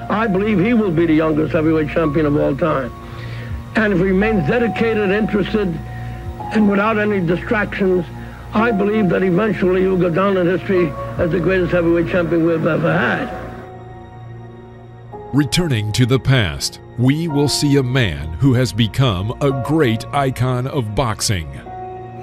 I believe he will be the youngest heavyweight champion of all time. And if he remains dedicated, interested, and without any distractions, I believe that eventually he will go down in history as the greatest heavyweight champion we've ever had. Returning to the past, we will see a man who has become a great icon of boxing.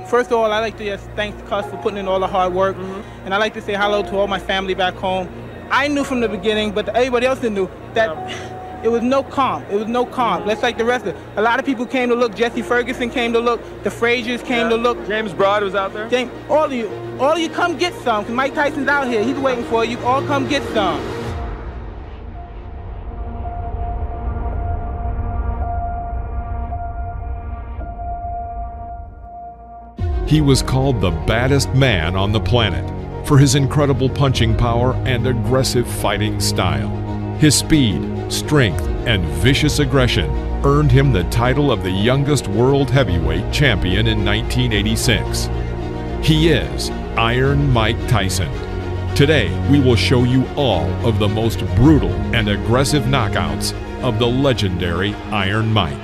First of all, I'd like to just thank Cus for putting in all the hard work, and I'd like to say hello to all my family back home. I knew from the beginning, but everybody else knew, that it was no calm. It was no calm. Just like the rest of it. A lot of people came to look. Jesse Ferguson came to look. The Fraziers came to look. James Broad was out there. All of you come get some, because Mike Tyson's out here. He's waiting for you. All come get some. He was called the baddest man on the planet for his incredible punching power and aggressive fighting style. His speed, strength, and vicious aggression earned him the title of the youngest world heavyweight champion in 1986. He is Iron Mike Tyson. Today, we will show you all of the most brutal and aggressive knockouts of the legendary Iron Mike.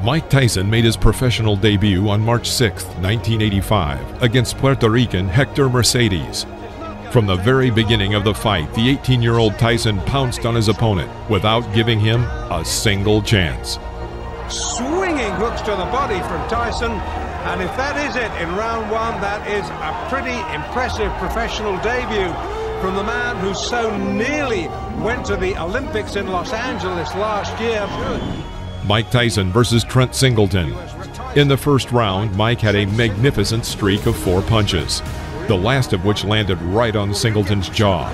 Mike Tyson made his professional debut on March 6, 1985, against Puerto Rican Hector Mercedes. From the very beginning of the fight, the 18-year-old Tyson pounced on his opponent without giving him a single chance. Swinging hooks to the body from Tyson, and if that is it in round one, that is a pretty impressive professional debut from the man who so nearly went to the Olympics in Los Angeles last year. Mike Tyson versus Trent Singleton. In the first round, Mike had a magnificent streak of 4 punches, the last of which landed right on Singleton's jaw.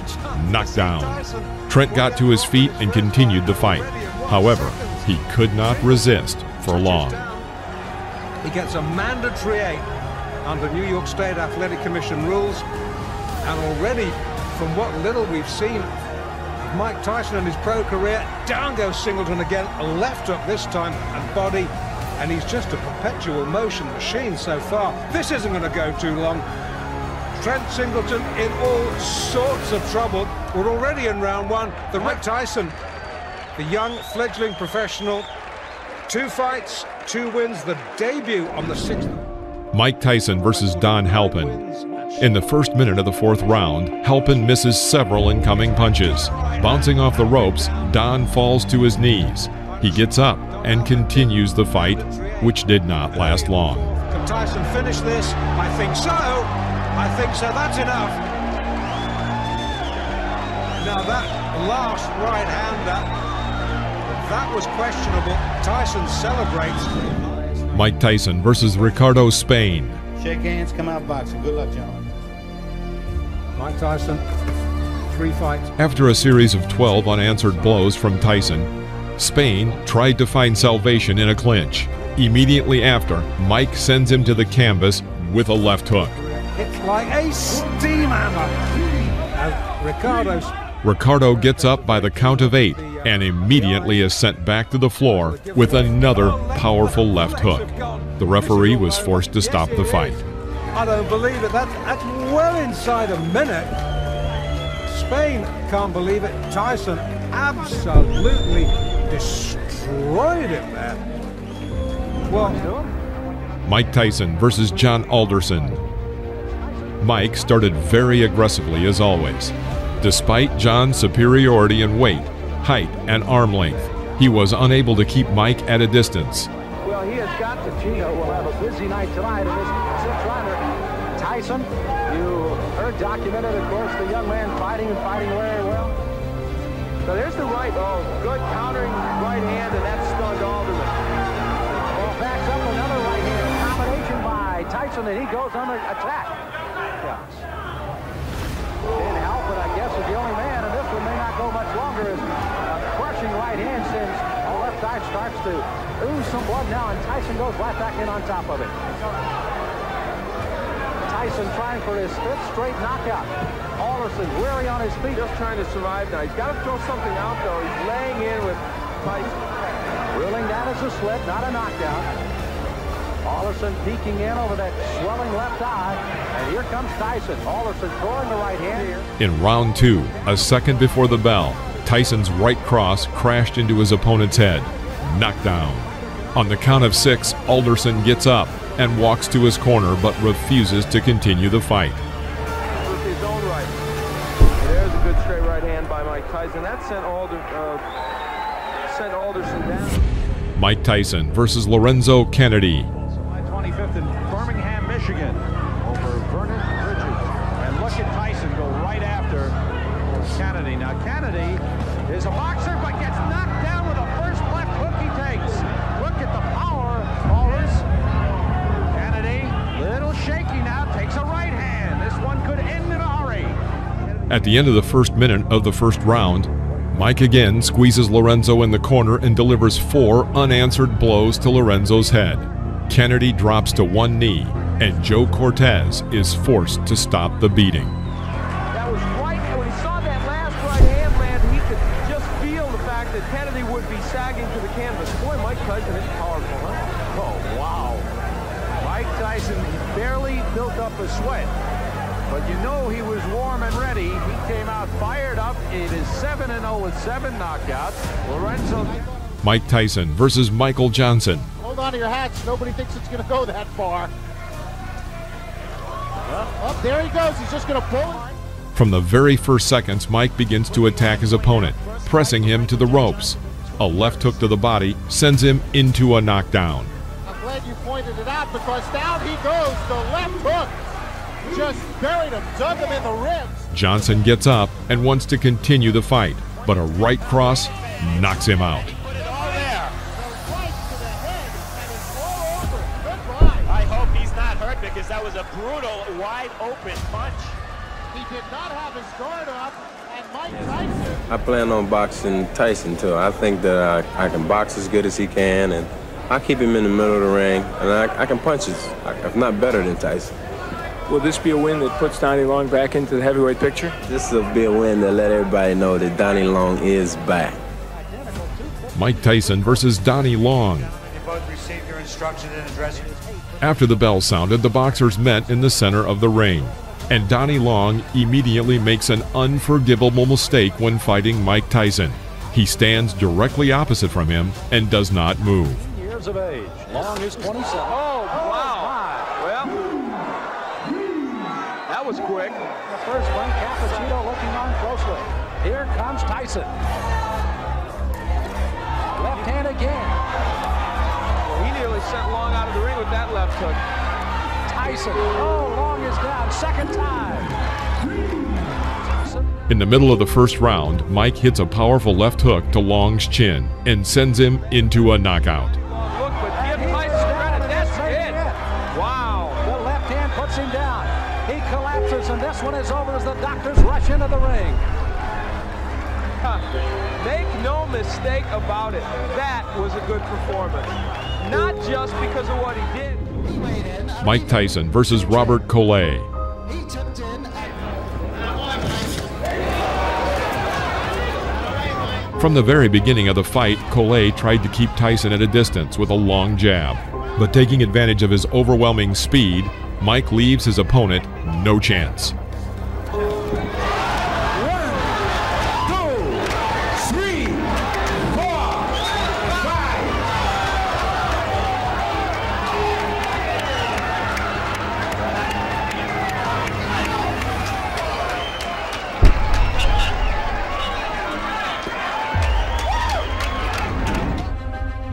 Knocked down. Trent got to his feet and continued the fight. However, he could not resist for long. He gets a mandatory 8 under New York State Athletic Commission rules, and already, from what little we've seen Mike Tyson in his pro career, down goes Singleton again, left hook this time, and body, and he's just a perpetual motion machine so far. This isn't going to go too long. Trent Singleton in all sorts of trouble. We're already in round one. The Mike Tyson, the young fledgling professional, 2 fights, 2 wins, the debut on the 6th. Mike Tyson versus Don Halpin. In the first minute of the 4th round, Halpin misses several incoming punches. Bouncing off the ropes, Don falls to his knees. He gets up and continues the fight, which did not last long. Can Tyson finish this? I think so. I think so. That's enough. Now that last right-hander, that was questionable. Tyson celebrates. Mike Tyson versus Ricardo Spain. Shake hands, come out boxing. Good luck, gentlemen. Mike Tyson, 3 fights. After a series of 12 unanswered blows from Tyson, Spain tried to find salvation in a clinch. Immediately after, Mike sends him to the canvas with a left hook. It's like a steam hammer. Ricardo gets up by the count of 8 and immediately is sent back to the floor with another powerful left hook. The referee was forced to stop the fight. I don't believe it. That's well inside a minute. Spain can't believe it. Tyson absolutely destroyed him there. Well, Mike Tyson versus John Alderson. Mike started very aggressively as always. Despite John's superiority in weight, height, and arm length, he was unable to keep Mike at a distance. Well, he has got to. Gino will have a busy night tonight in this 6th rounder. Tyson, you heard documented, of course, the young man fighting and fighting very well. So there's the right, good countering right hand, and that stunned Alderman. Well, backs up another right hand combination by Tyson, and he goes on the attack. Yes. And Halpin, I guess, is the only man, and this one may not go much longer as a crushing right hand sends the left eye starts to ooze some blood now, and Tyson goes right back in on top of it. Tyson trying for his 5th straight knockout. Alderson weary on his feet. Just trying to survive now. He's got to throw something out, though. He's laying in with Tyson. Ruling that as a slip, not a knockdown. Alderson peeking in over that swelling left eye. And here comes Tyson. Alderson throwing the right hand here. In round 2, a second before the bell, Tyson's right cross crashed into his opponent's head. Knockdown. On the count of 6, Alderson gets up and walks to his corner but refuses to continue the fight. With his own right. There's a good straight right hand by Mike Tyson. That sent Alderson down. Mike Tyson versus Lorenzo Kennedy. July 25th in Birmingham, Michigan, over Vernon Bridges. And look at Tyson go right after Kennedy. Now Kennedy is a boxer but gets knocked down with the first left hook he takes. Look at the power, callers. Kennedy, little shaky now, takes a right hand. This one could end in a hurry. At the end of the first minute of the first round, Mike again squeezes Lorenzo in the corner and delivers 4 unanswered blows to Lorenzo's head. Kennedy drops to one knee, and Joe Cortez is forced to stop the beating. That was right, and when he saw that last right hand land, he could just feel the fact that Kennedy would be sagging to the canvas. Boy, Mike Tyson is powerful, huh? Oh, wow. Mike Tyson barely built up a sweat. But you know he was warm and ready. He came out fired up. It is 7-0 with 7 knockouts. Lorenzo. Mike Tyson versus Michael Johnson. Hold on to your hats. Nobody thinks it's going to go that far. Up there he goes. He's just going to pull it. From the very first seconds, Mike begins to attack his opponent, pressing him to the ropes. A left hook to the body sends him into a knockdown. I'm glad you pointed it out because down he goes. The left hook just buried him, dug him in the ribs. Johnson gets up and wants to continue the fight, but a right cross knocks him out. Put it all there. The right to the head, and it's all over. Goodbye. I hope he's not hurt because that was a brutal, wide open punch. He did not have his guard up, and Mike Tyson. I plan on boxing Tyson too. I think that I can box as good as he can, and I keep him in the middle of the ring, and I can punch if not better than Tyson. Will this be a win that puts Donnie Long back into the heavyweight picture? This will be a win that let everybody know that Donnie Long is back. Mike Tyson versus Donnie Long. You both received your instructions in addressing. After the bell sounded, the boxers met in the center of the ring, and Donnie Long immediately makes an unforgivable mistake when fighting Mike Tyson. He stands directly opposite from him and does not move. Years of age. Long is 27. Oh, wow. Well, that was quick. The first one, Cappuccino looking on closely. Here comes Tyson. Left hand again. Well, he nearly sent Long out of the ring with that left hook. Tyson. Oh, Long is down. Second time. In the middle of the first round, Mike hits a powerful left hook to Long's chin and sends him into a knockout. Look, but give Tyson credit. That's it. Wow. The left hand puts him down. He collapses, and this one is over as the doctors rush into the ring. Make no mistake about it. That was a good performance. Not just because of what he did. Mike Tyson versus Robert Collet. From the very beginning of the fight, Collet tried to keep Tyson at a distance with a long jab. But taking advantage of his overwhelming speed, Mike leaves his opponent no chance.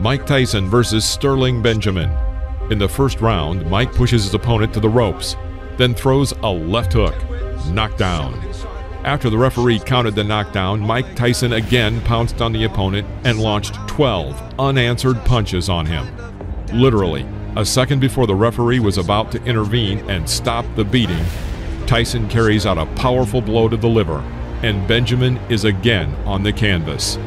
Mike Tyson versus Sterling Benjamin. In the first round, Mike pushes his opponent to the ropes, then throws a left hook. Knockdown. After the referee counted the knockdown, Mike Tyson again pounced on the opponent and launched 12 unanswered punches on him. Literally, a second before the referee was about to intervene and stop the beating, Tyson carries out a powerful blow to the liver, and Benjamin is again on the canvas.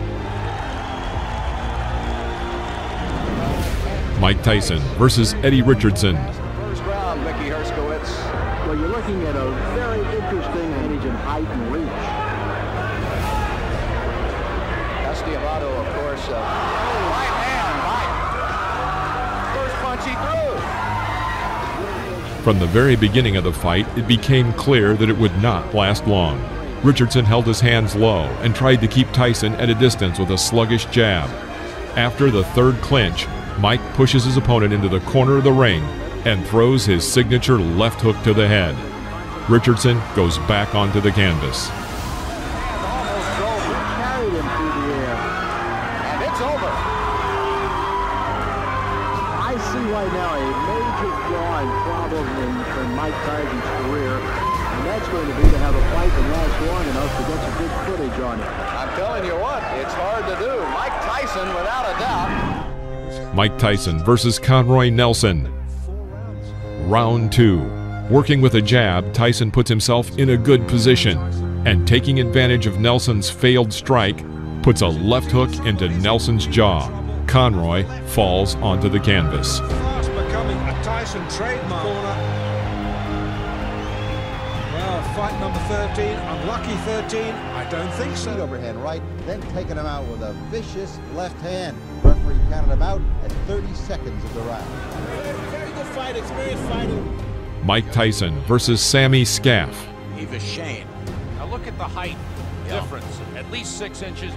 Mike Tyson versus Eddie Richardson. First round, Mickey Herskowitz. Well, looking at a very interesting advantage in height and reach. Amato, of course. Right hand, right. First punch he threw. From the very beginning of the fight, it became clear that it would not last long. Richardson held his hands low and tried to keep Tyson at a distance with a sluggish jab. After the third clinch, Mike pushes his opponent into the corner of the ring and throws his signature left hook to the head. Richardson goes back onto the canvas. Right now, a major flaw and problem in Mike Tyson's career, and that's going to be to have a fight that lasts long enough to get some good footage on it. I'm telling you what, it's hard to do. Mike Tyson, without a doubt. Mike Tyson versus Conroy Nelson. Round 2. Working with a jab, Tyson puts himself in a good position, and taking advantage of Nelson's failed strike, puts a left hook into Nelson's jaw. Conroy falls onto the canvas. Fast becoming a Tyson trademark corner. Well, fight number 13, unlucky 13, I don't think so. Overhand right, then taking him out with a vicious left hand. Referee counted him out at 30 seconds of the round. Very good fight, experienced fighter. Mike Tyson versus Sammy Scaff. Eva Shane. Now look at the height difference, at least 6 inches.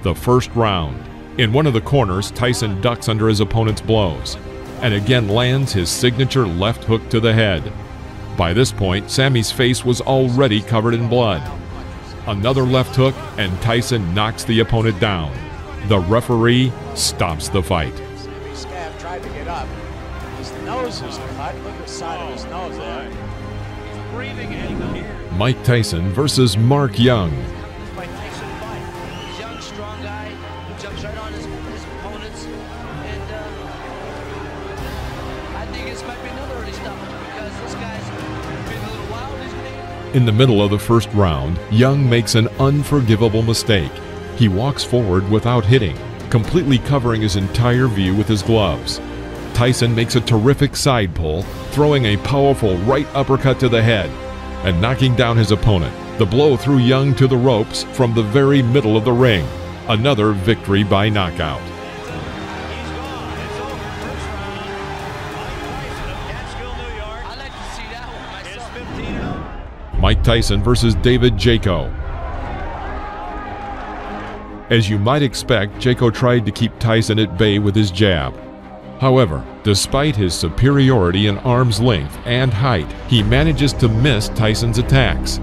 The first round. In one of the corners, Tyson ducks under his opponent's blows and again lands his signature left hook to the head. By this point, Sammy's face was already covered in blood. Another left hook, and Tyson knocks the opponent down. The referee stops the fight. Sammy Scaff tried to get up. His nose was cut. Look at the side of his nose there. He's breathing in here. Mike Tyson versus Mark Young. In the middle of the first round, Young makes an unforgivable mistake. He walks forward without hitting, completely covering his entire view with his gloves. Tyson makes a terrific side pull, throwing a powerful right uppercut to the head and knocking down his opponent. The blow threw Young to the ropes from the very middle of the ring. Another victory by knockout. Mike Tyson versus David Jaco. As you might expect, Jaco tried to keep Tyson at bay with his jab. However, despite his superiority in arm's length and height, he manages to miss Tyson's attacks.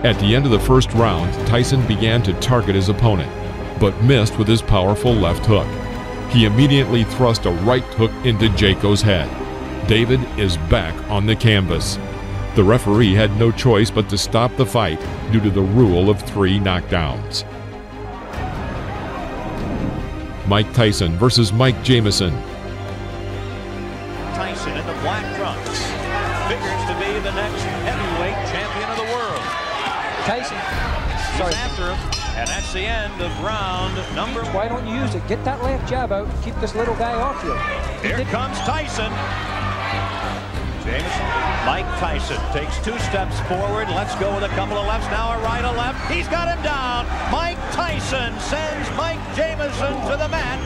At the end of the first round, Tyson began to target his opponent, but missed with his powerful left hook. He immediately thrust a right hook into Jaco's head. David is back on the canvas. The referee had no choice but to stop the fight due to the rule of 3 knockdowns. Mike Tyson versus Mike Jamison. Tyson in the black trunks figures to be the next heavyweight champion of the world. Tyson, sorry, after him, and that's the end of round number. Why don't you use it? Get that left jab out and keep this little guy off you. Here comes Tyson. Jamison. Mike Tyson takes 2 steps forward. Let's go with a couple of lefts. Now a right, a left. He's got him down. Mike Tyson sends Mike Jamison to the mat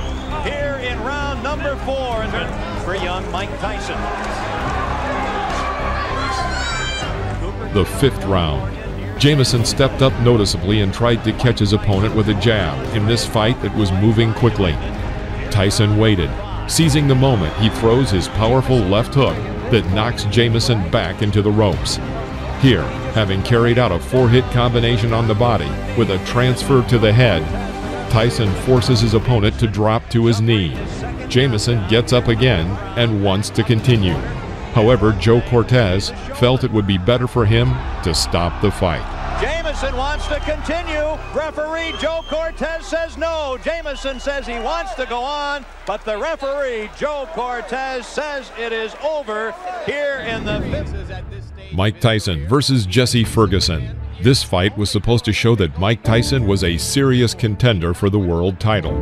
here in round number 4 for young Mike Tyson. The 5th round. Jamison stepped up noticeably and tried to catch his opponent with a jab in this fight that was moving quickly. Tyson waited. Seizing the moment, he throws his powerful left hook that knocks Jamison back into the ropes. Here, having carried out a 4-hit combination on the body with a transfer to the head, Tyson forces his opponent to drop to his knee. Jamison gets up again and wants to continue. However, Joe Cortez felt it would be better for him to stop the fight. Jamison wants to continue. Referee Joe Cortez says no. Jamison says he wants to go on, but the referee Joe Cortez says it is over here in the fifth. Mike Tyson versus Jesse Ferguson. This fight was supposed to show that Mike Tyson was a serious contender for the world title,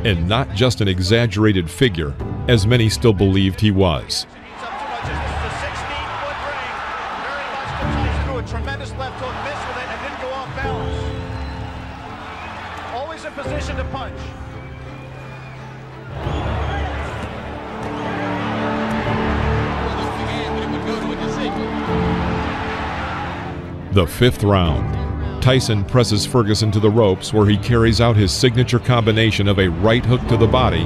and not just an exaggerated figure, as many still believed he was. Tremendous left hook, missed with it, and didn't go off balance. Always in position to punch. The fifth round. Tyson presses Ferguson to the ropes, where he carries out his signature combination of a right hook to the body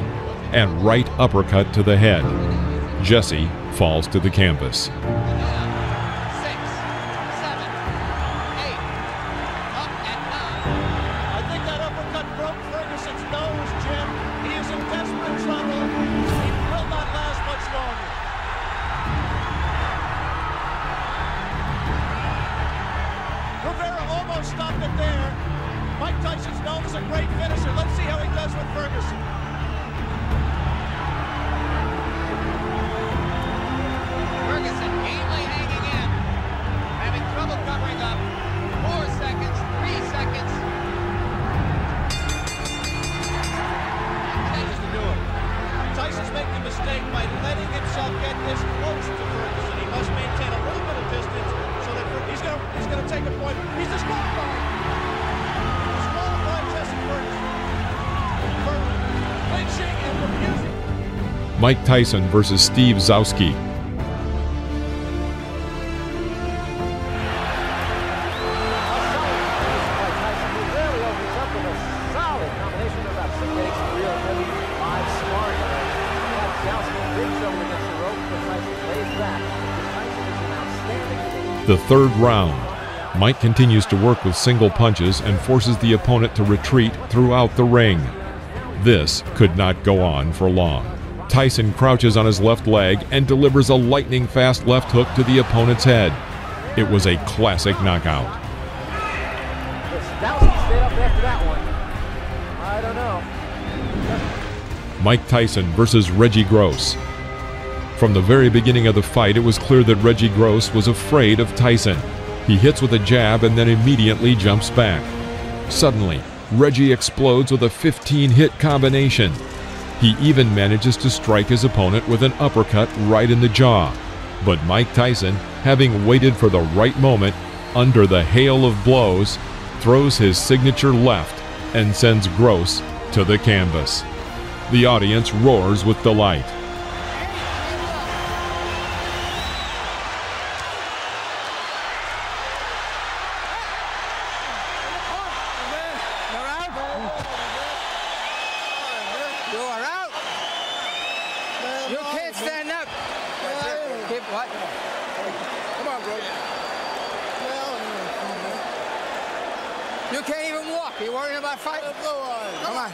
and right uppercut to the head. Jesse falls to the canvas. Stopped it there. Mike Tyson's known as a great finisher. Let's see how he does with Ferguson. Ferguson gamely hanging in, having trouble covering up. 4 seconds, 3 seconds. Changes to do it. Tyson's making a mistake by letting himself get this close to Ferguson. He must maintain a little bit of distance so that he's going to take a point. He's disqualified. Disqualified Jesse Ferguson for clinching and refusing. Mike Tyson versus Steve Zowski. The third round. Mike continues to work with single punches and forces the opponent to retreat throughout the ring. This could not go on for long. Tyson crouches on his left leg and delivers a lightning-fast left hook to the opponent's head. It was a classic knockout. Mike Tyson versus Reggie Gross. From the very beginning of the fight, it was clear that Reggie Gross was afraid of Tyson. He hits with a jab and then immediately jumps back. Suddenly, Reggie explodes with a 15-hit combination. He even manages to strike his opponent with an uppercut right in the jaw. But Mike Tyson, having waited for the right moment, under the hail of blows, throws his signature left and sends Gross to the canvas. The audience roars with delight. You can't stand up. Keep what? Come on, bro. You can't even walk. You worrying about fighting? Come on.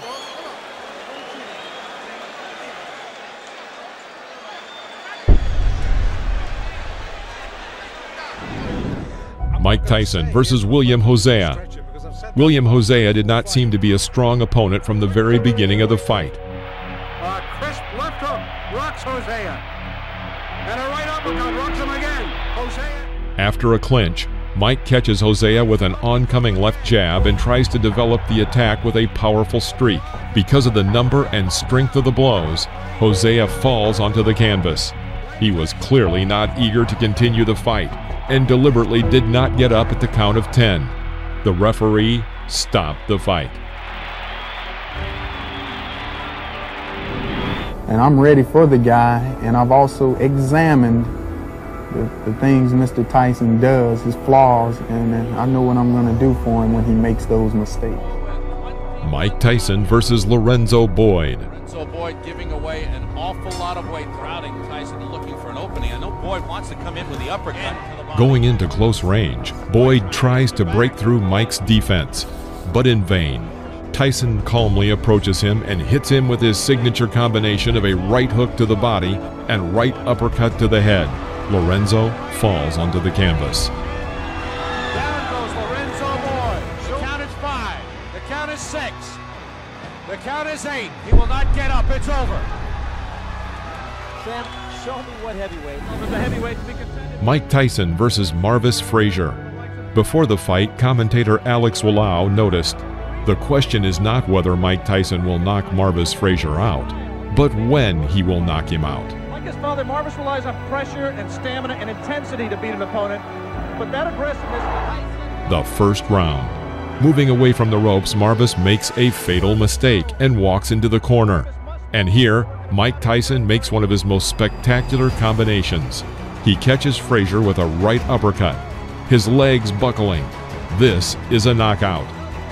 Mike Tyson versus William Hosea. William Hosea did not seem to be a strong opponent from the very beginning of the fight. Crisp left hook rocks Hosea. And a right uppercut rocks him again. Hosea. After a clinch, Mike catches Hosea with an oncoming left jab and tries to develop the attack with a powerful streak. Because of the number and strength of the blows, Hosea falls onto the canvas. He was clearly not eager to continue the fight and deliberately did not get up at the count of 10. The referee stopped the fight. And I'm ready for the guy, and I've also examined the things Mr. Tyson does, his flaws, and I know what I'm going to do for him when he makes those mistakes. Mike Tyson versus Lorenzo Boyd. Lorenzo Boyd giving away an awful lot of weight, crowding Tyson and looking for an opening. I know Boyd wants to come in with the uppercut. Going into close range, Boyd tries to break through Mike's defense, but in vain. Tyson calmly approaches him and hits him with his signature combination of a right hook to the body and right uppercut to the head. Lorenzo falls onto the canvas. Down goes Lorenzo Moore. The count is 5. The count is 6. The count is 8. He will not get up. It's over. Sam, show me what heavyweight. For the heavyweight to be contended. Mike Tyson versus Marvis Frazier. Before the fight, commentator Alex Wallau noticed, "The question is not whether Mike Tyson will knock Marvis Frazier out, but when he will knock him out." Like his father, Marvis relies on pressure and stamina and intensity to beat an opponent, but that aggressiveness... The first round. Moving away from the ropes, Marvis makes a fatal mistake and walks into the corner. And here, Mike Tyson makes one of his most spectacular combinations. He catches Frazier with a right uppercut, his legs buckling. This is a knockout.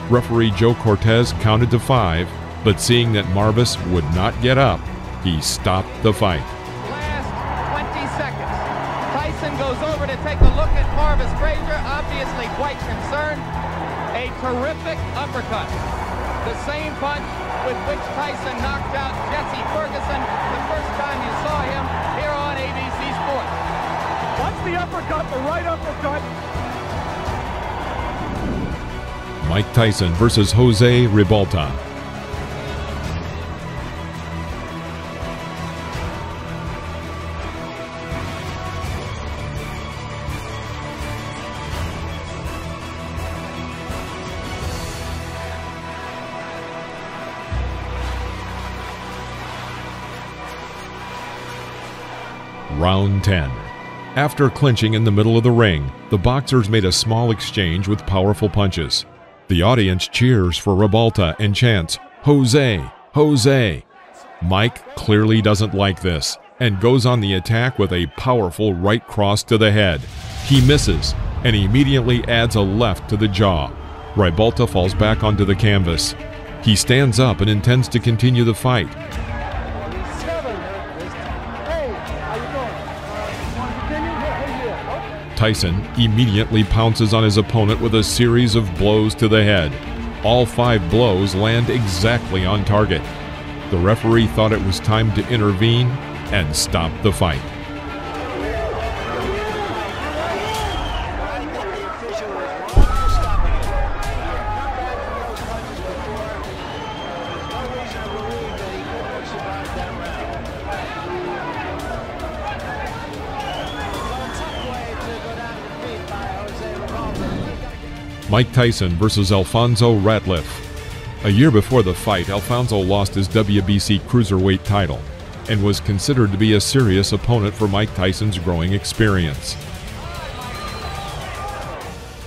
Referee Joe Cortez counted to 5, but seeing that Marvis would not get up, he stopped the fight. Last 20 seconds. Tyson goes over to take a look at Marvis Frazier, obviously quite concerned. A terrific uppercut. The same punch with which Tyson knocked out Jesse Ferguson the first time you saw him here on ABC Sports. Watch the uppercut, the right uppercut. Mike Tyson versus Jose Ribalta. Round 10. After clinching in the middle of the ring, the boxers made a small exchange with powerful punches. The audience cheers for Ribalta and chants, "Jose, Jose." Mike clearly doesn't like this and goes on the attack with a powerful right cross to the head. He misses and immediately adds a left to the jaw. Ribalta falls back onto the canvas. He stands up and intends to continue the fight. Tyson immediately pounces on his opponent with a series of blows to the head. All 5 blows land exactly on target. The referee thought it was time to intervene and stop the fight. Mike Tyson versus Alfonso Ratliff. A year before the fight, Alfonso lost his WBC Cruiserweight title and was considered to be a serious opponent for Mike Tyson's growing experience.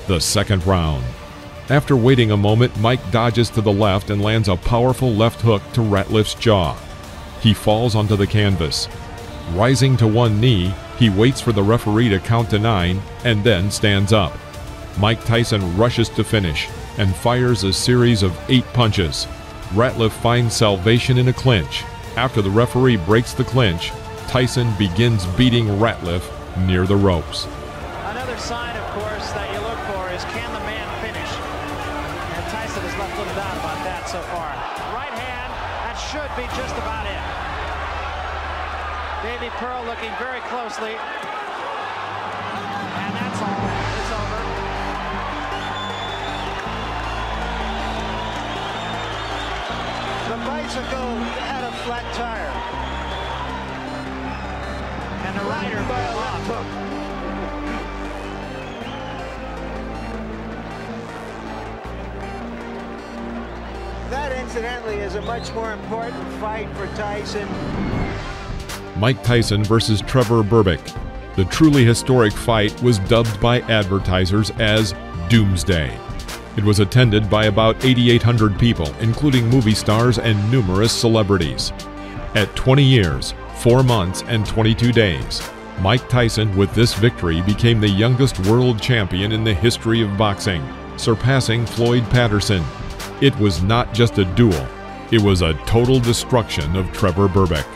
The second round. After waiting a moment, Mike dodges to the left and lands a powerful left hook to Ratliff's jaw. He falls onto the canvas. Rising to one knee, he waits for the referee to count to 9 and then stands up. Mike Tyson rushes to finish and fires a series of 8 punches. Ratliff finds salvation in a clinch. After the referee breaks the clinch, Tyson begins beating Ratliff near the ropes. Another sign, of course, that you look for is, can the man finish? And Tyson has left little doubt about that so far. Right hand, that should be just about it. Davey Pearl looking very closely. And that's all. It's over. The bicycle had a flat tire. And the rider fell off. That, incidentally, is a much more important fight for Tyson. Mike Tyson versus Trevor Berbick. The truly historic fight was dubbed by advertisers as Doomsday. It was attended by about 8,800 people, including movie stars and numerous celebrities. At 20 years, 4 months, and 22 days, Mike Tyson, with this victory, became the youngest world champion in the history of boxing, surpassing Floyd Patterson. It was not just a duel, it was a total destruction of Trevor Berbick.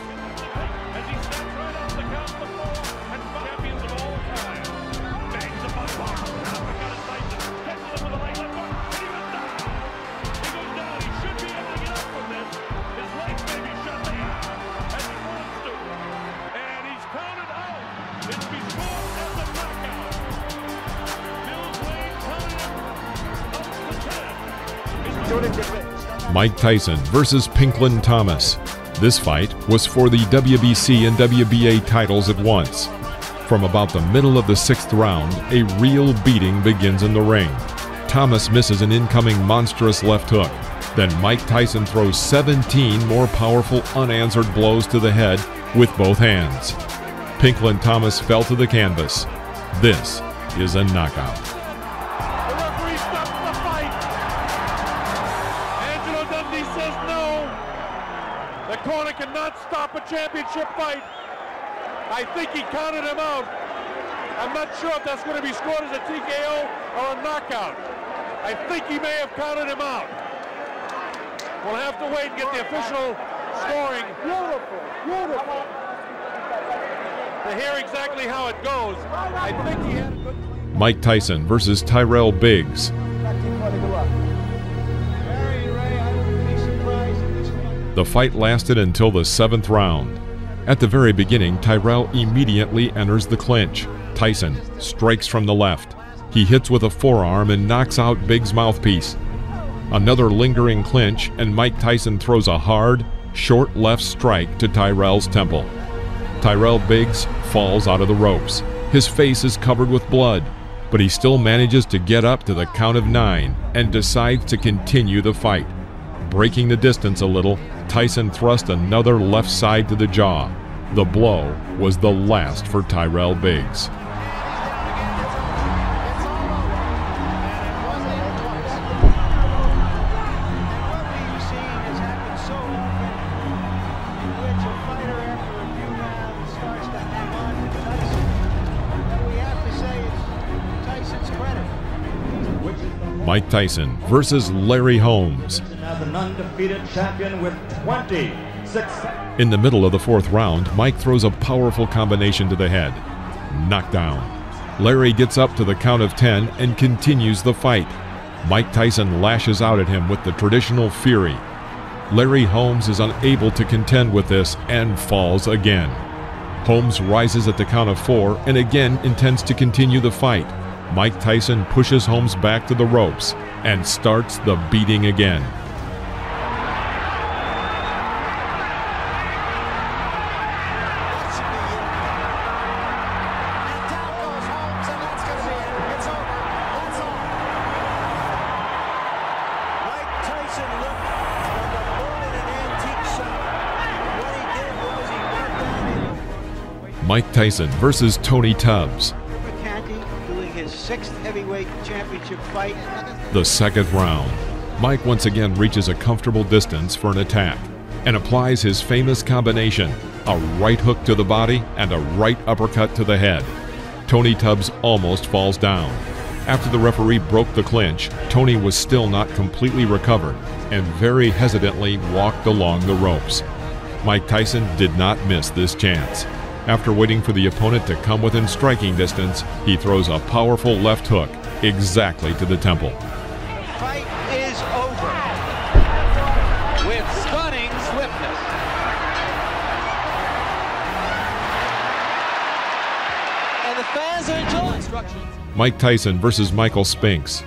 Mike Tyson versus Pinklin Thomas. This fight was for the WBC and WBA titles at once. From about the middle of the 6th round, a real beating begins in the ring. Thomas misses an incoming monstrous left hook. Then Mike Tyson throws 17 more powerful unanswered blows to the head with both hands. Pinklin Thomas fell to the canvas. This is a knockout. The referee stops the fight. Angelo Dundee says no. The corner cannot stop a championship fight. I think he counted him out. I'm not sure if that's going to be scored as a TKO or a knockout. I think he may have counted him out. We'll have to wait and get the official scoring. Beautiful. To hear exactly how it goes. I think he had a good... Mike Tyson versus Tyrell Biggs. The fight lasted until the 7th round. At the very beginning, Tyrell immediately enters the clinch. Tyson strikes from the left. He hits with a forearm and knocks out Biggs' mouthpiece. Another lingering clinch, and Mike Tyson throws a hard, short left strike to Tyrell's temple. Tyrell Biggs falls out of the ropes. His face is covered with blood, but he still manages to get up to the count of 9 and decides to continue the fight. Breaking the distance a little, Tyson thrust another left side to the jaw. The blow was the last for Tyrell Biggs. Mike Tyson versus Larry Holmes. As an undefeated champion with 26. In the middle of the 4th round, Mike throws a powerful combination to the head. Knockdown. Larry gets up to the count of 10 and continues the fight. Mike Tyson lashes out at him with the traditional fury. Larry Holmes is unable to contend with this and falls again. Holmes rises at the count of 4 and again intends to continue the fight. Mike Tyson pushes Holmes back to the ropes and starts the beating again. Mike Tyson versus Tony Tubbs. Doing his 6th heavyweight championship fight. The 2nd round. Mike once again reaches a comfortable distance for an attack and applies his famous combination, a right hook to the body and a right uppercut to the head. Tony Tubbs almost falls down. After the referee broke the clinch, Tony was still not completely recovered and very hesitantly walked along the ropes. Mike Tyson did not miss this chance. After waiting for the opponent to come within striking distance, he throws a powerful left hook exactly to the temple. Fight is over with stunning swiftness. And the fans are enjoying instructions. Mike Tyson versus Michael Spinks.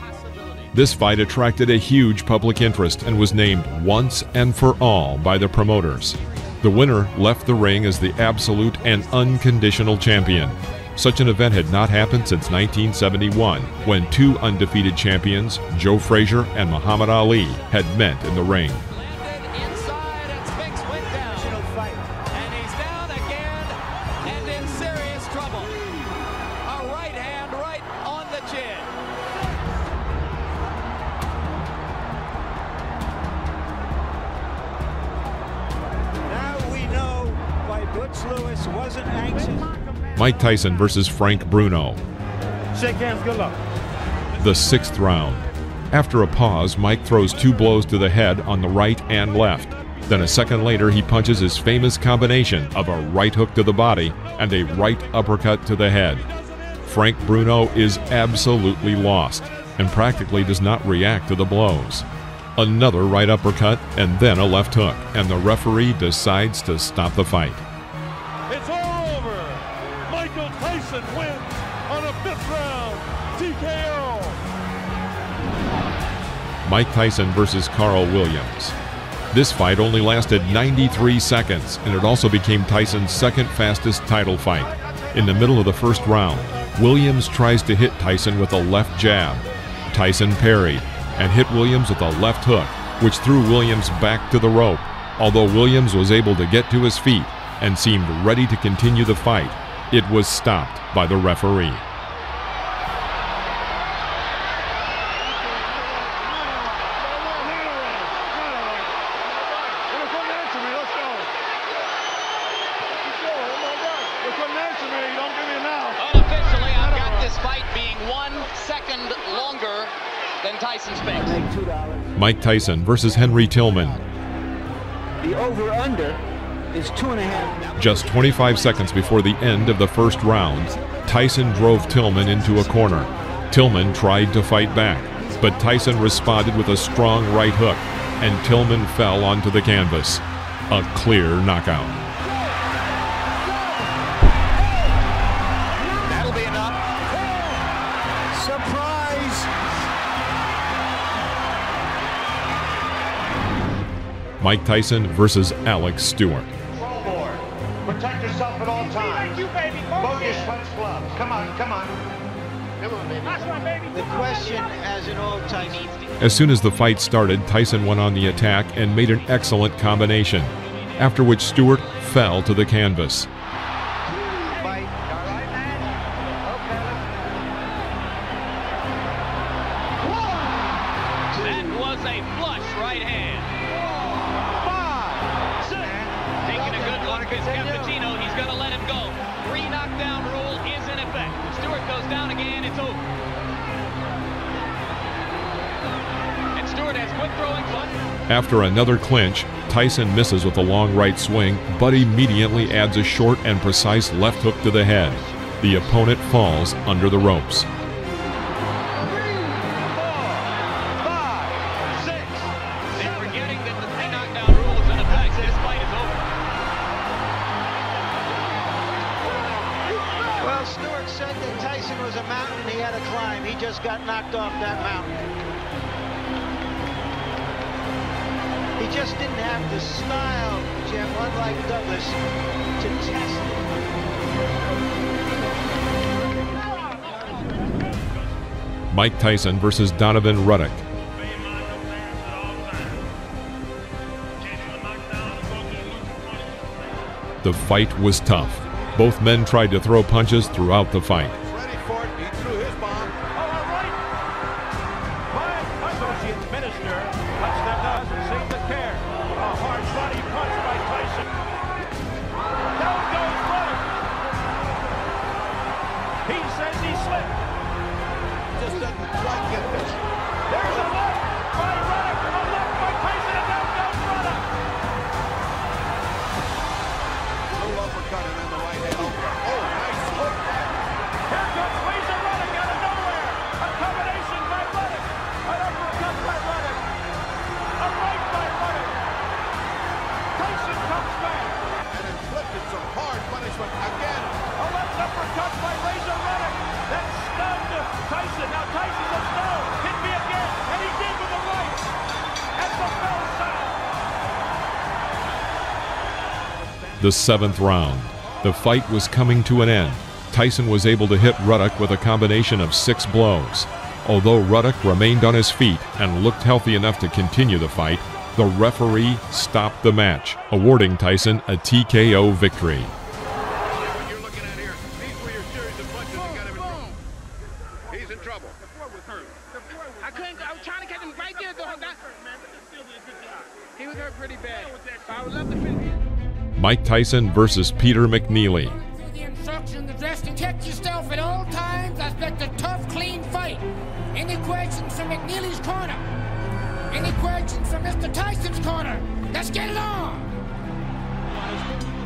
This fight attracted a huge public interest and was named once and for all by the promoters. The winner left the ring as the absolute and unconditional champion. Such an event had not happened since 1971, when 2 undefeated champions, Joe Frazier and Muhammad Ali, had met in the ring. Mike Tyson versus Frank Bruno. Shake hands, good luck. The 6th round. After a pause, Mike throws 2 blows to the head on the right and left. Then a second later, he punches his famous combination of a right hook to the body and a right uppercut to the head. Frank Bruno is absolutely lost and practically does not react to the blows. Another right uppercut and then a left hook, and the referee decides to stop the fight. It's all over. Michael Tyson wins on a 5th round TKO. Mike Tyson versus Carl Williams. This fight only lasted 93 seconds, and it also became Tyson's second fastest title fight. In the middle of the first round, Williams tries to hit Tyson with a left jab. Tyson parried and hit Williams with a left hook, which threw Williams back to the rope. Although Williams was able to get to his feet and seemed ready to continue the fight, it was stopped by the referee. Unofficially, I've got this fight being 1 second longer than Tyson's pace. Mike Tyson versus Henry Tillman. The over-under is 2.5. Just 25 seconds before the end of the first round, Tyson drove Tillman into a corner. Tillman tried to fight back, but Tyson responded with a strong right hook, and Tillman fell onto the canvas. A clear knockout. That'll be enough. Surprise! Mike Tyson versus Alex Stewart. Protect yourself at all times. Bogus punch gloves. Come on, come on. Come on, baby. The question, as in all Tyson. As soon as the fight started, Tyson went on the attack and made an excellent combination, after which Stewart fell to the canvas. That was a flush right hand. 5, 6. Taking a good look at Cappuccino. He's going to let him go. 3 knockdown rule is in effect. Stewart goes down again. It's over. And Stewart has quit throwing fun. After another clinch, Tyson misses with a long right swing, but immediately adds a short and precise left hook to the head. The opponent falls under the ropes. Well, Stewart said that Tyson was a mountain he had to climb. He just got knocked off that mountain. He just didn't have the style, Jim, unlike Douglas, to test it. Mike Tyson versus Donovan Ruddock. The fight was tough. Both men tried to throw punches throughout the fight. Ready for it. He threw his bomb. All right. My associate minister doesn't seem to care. A hard body punch by Tyson. Down goes Ruddock. He says he slipped. Just doesn't quite get this. There's a left by Ruddock. A left by Tyson, and down goes Ruddock. Little uppercut and then the right hand. Oh, nice hook. Here comes Razor Ruddock out of nowhere. A combination by Ruddock. An uppercut by Ruddock. A right by Ruddock. Tyson comes back. And inflicted some hard punishment again. A left uppercut by Razor Ruddock. That stunned Tyson. Now Tyson says, no, hit me again. And he did with the right. At the bell sound. The 7th round. The fight was coming to an end. Tyson was able to hit Ruddock with a combination of 6 blows. Although Ruddock remained on his feet and looked healthy enough to continue the fight, the referee stopped the match, awarding Tyson a TKO victory. He's in trouble. I was trying to catch him right there, though. He was hurt pretty bad. I would love to finish. Mike Tyson versus Peter McNeely. The instructions addressed: protect yourself at all times. I expect a tough, clean fight. Any questions from McNeely's corner? Any questions from Mr. Tyson's corner? Let's get it on!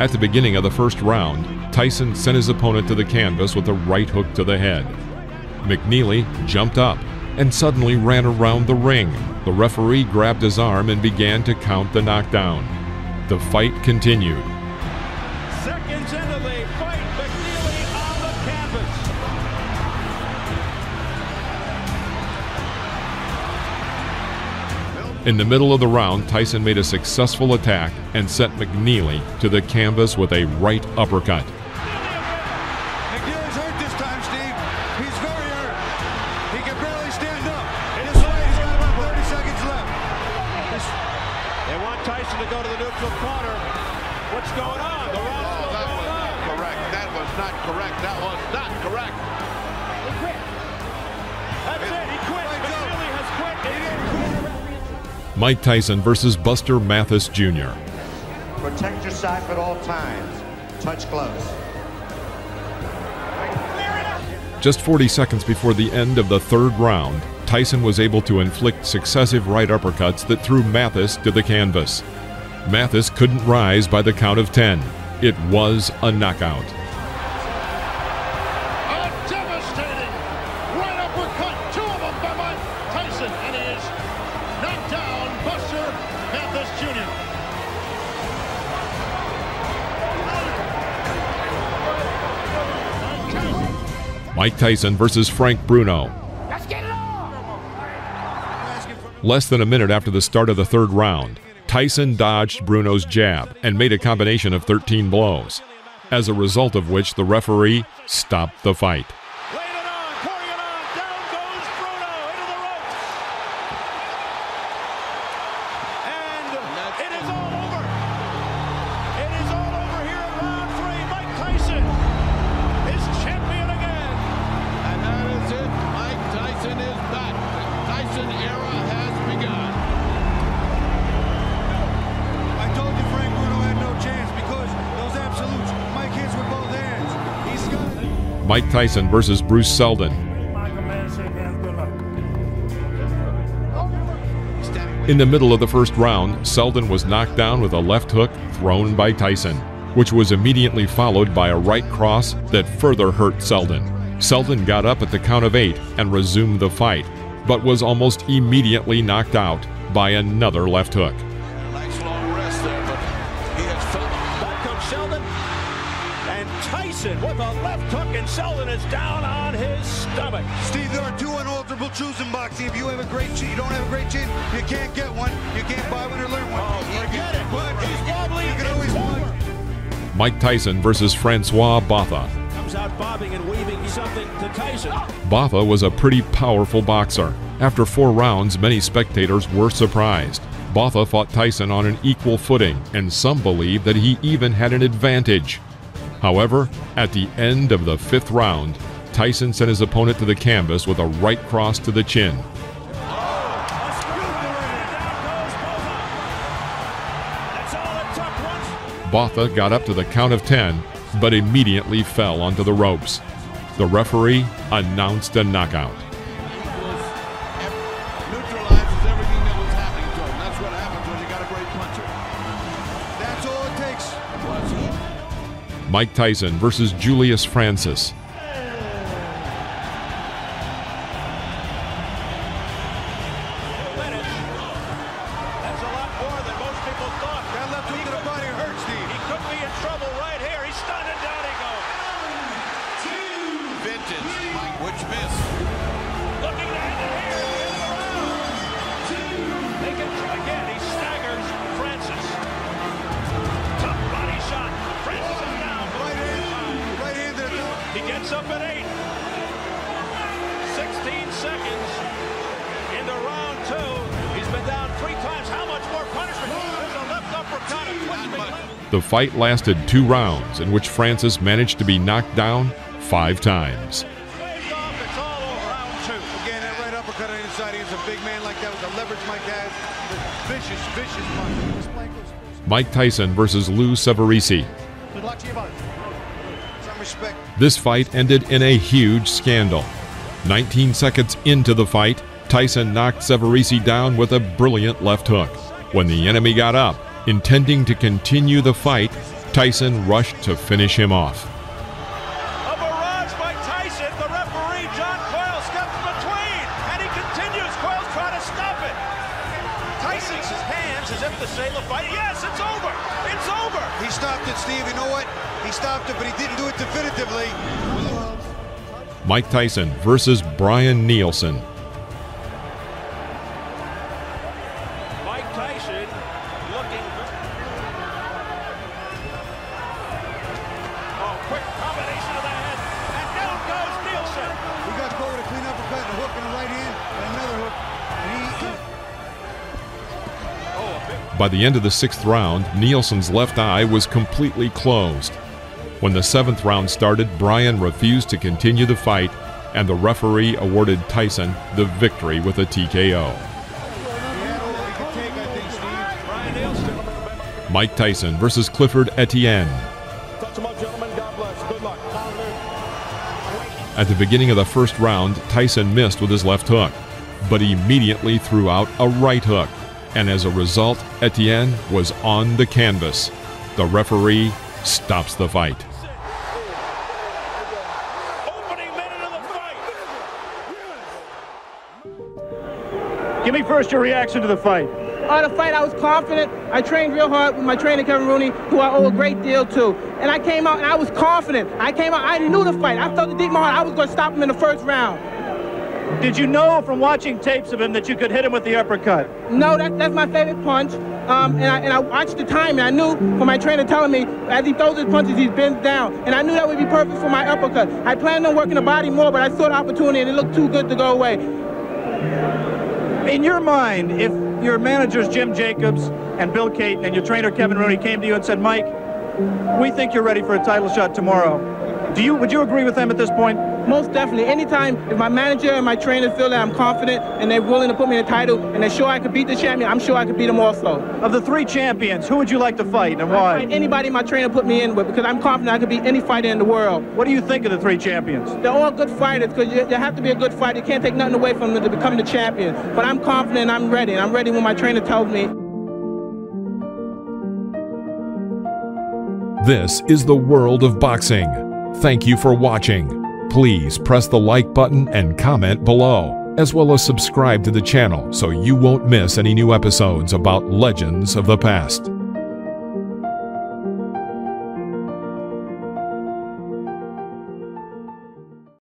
At the beginning of the first round, Tyson sent his opponent to the canvas with a right hook to the head. McNeely jumped up and suddenly ran around the ring. The referee grabbed his arm and began to count the knockdown. The fight continued. Seconds into the fight, McNeely on the canvas. In the middle of the round, Tyson made a successful attack and sent McNeely to the canvas with a right uppercut. McNeely's hurt this time, Steve. He's very hurt. He can barely stand up. This fight has got about 30 seconds left. They want Tyson to go to the neutral corner. What's going on? The round's that was not correct. That was not correct. That was not correct. He quit. That's it. He quit. McNeely has quit. He didn't quit. Mike Tyson versus Buster Mathis Jr. Protect your side at all times. Touch gloves. Just 40 seconds before the end of the third round, Tyson was able to inflict successive right uppercuts that threw Mathis to the canvas. Mathis couldn't rise by the count of 10. It was a knockout. A devastating right uppercut, two of them by Mike Tyson, and he is knocked down Buster Mathis Jr. Mike Tyson versus Frank Bruno. Let's get it on! Less than a minute after the start of the third round, Tyson dodged Bruno's jab and made a combination of 13 blows, as a result of which the referee stopped the fight. It is all over. It is all over here in round 3. Mike Tyson is champion again. And that is it. Mike Tyson is back. The Tyson era has begun. I told you Frank Bruno had no chance because those absolutes, Mike hits with both hands. He's got it. Mike Tyson versus Bruce Seldon. In the middle of the first round, Seldon was knocked down with a left hook thrown by Tyson, which was immediately followed by a right cross that further hurt Seldon. Seldon got up at the count of 8 and resumed the fight, but was almost immediately knocked out by another left hook. Nice long rest there, but he has felt. Back comes Seldon, and Tyson with a left hook, and Seldon is down on his stomach. Steve, there are two unalterable truths in boxing. If you have a great chin, you don't have a great chin, you can't get one. You can't buy one or learn one. Oh, forget it. He's wobbly. You can always win. Mike Tyson versus Francois Botha. Comes out bobbing and weaving something to Tyson. Botha was a pretty powerful boxer. After 4 rounds, many spectators were surprised. Botha fought Tyson on an equal footing, and some believe that he even had an advantage. However, at the end of the 5th round, Tyson sent his opponent to the canvas with a right cross to the chin. Botha got up to the count of 10, but immediately fell onto the ropes. The referee announced a knockout. Neutralizes everything that was happening to him. That's what happens when you got a great puncher. That's all it takes. Mike Tyson versus Julius Francis. That's a lot more than most people thought. That left hook to the body hurt, Steve. He could be in trouble right here. He's stunned and down he goes. Vintage Mike, which missed. Looking to end it here at the end of the round. They can try again. He staggers Francis. Tough body shot. Francis is down. Right hand to the top. He gets up at 8. 16 seconds into round 2. He's been down 3 times. How much more punishment? There's a left uppercut. The fight lasted 2 rounds, in which Francis managed to be knocked down 5 times. It's all over round 2. Again, that right uppercut on the inside against a big man like that with the leverage Mike has. Vicious, vicious punch. Mike Tyson versus Lou Severisi. Good luck to you both. Some respect. This fight ended in a huge scandal. 19 seconds into the fight, Tyson knocked Severisi down with a brilliant left hook. When the enemy got up, intending to continue the fight, Tyson rushed to finish him off. A barrage by Tyson. The referee, John Coyle, steps between, and he continues. Coyle's trying to stop it. Tyson's hands as if to say the fight. Yes, it's over. It's over. He stopped it, Steve. You know what? He stopped it, but he didn't do it definitively. Mike Tyson versus Brian Nielsen. By the end of the 6th round, Nielsen's left eye was completely closed. When the 7th round started, Bryan refused to continue the fight, and the referee awarded Tyson the victory with a TKO. Mike Tyson versus Clifford Etienne. At the beginning of the 1st round, Tyson missed with his left hook, but immediately threw out a right hook, and as a result, Etienne was on the canvas. The referee stops the fight. Give me first your reaction to the fight. The fight, I was confident. I trained real hard with my trainer, Kevin Rooney, who I owe a great deal to. And I came out and I was confident. I knew the fight. I felt it deep in my heart. I was going to stop him in the 1st round. Did you know from watching tapes of him that you could hit him with the uppercut? No, that's my favorite punch. And I watched the time, and I knew from my trainer telling me, as he throws his punches, he bends down. And I knew that would be perfect for my uppercut. I planned on working the body more, but I saw the opportunity, and it looked too good to go away. In your mind, if your managers Jim Jacobs and Bill Caton and your trainer Kevin Rooney came to you and said, Mike, we think you're ready for a title shot tomorrow, would you agree with them at this point? Most definitely. Anytime if my manager and my trainer feel that I'm confident and they're willing to put me in a title and they're sure I could beat the champion, I'm sure I could beat them also. Of the 3 champions, who would you like to fight and why? I'd fight anybody my trainer put me in with because I'm confident I could beat any fighter in the world. What do you think of the 3 champions? They're all good fighters because you have to be a good fighter. You can't take nothing away from them to become the champion. But I'm confident and I'm ready. And I'm ready when my trainer tells me. This is the world of boxing. Thank you for watching. Please press the like button and comment below, as well as subscribe to the channel so you won't miss any new episodes about legends of the past.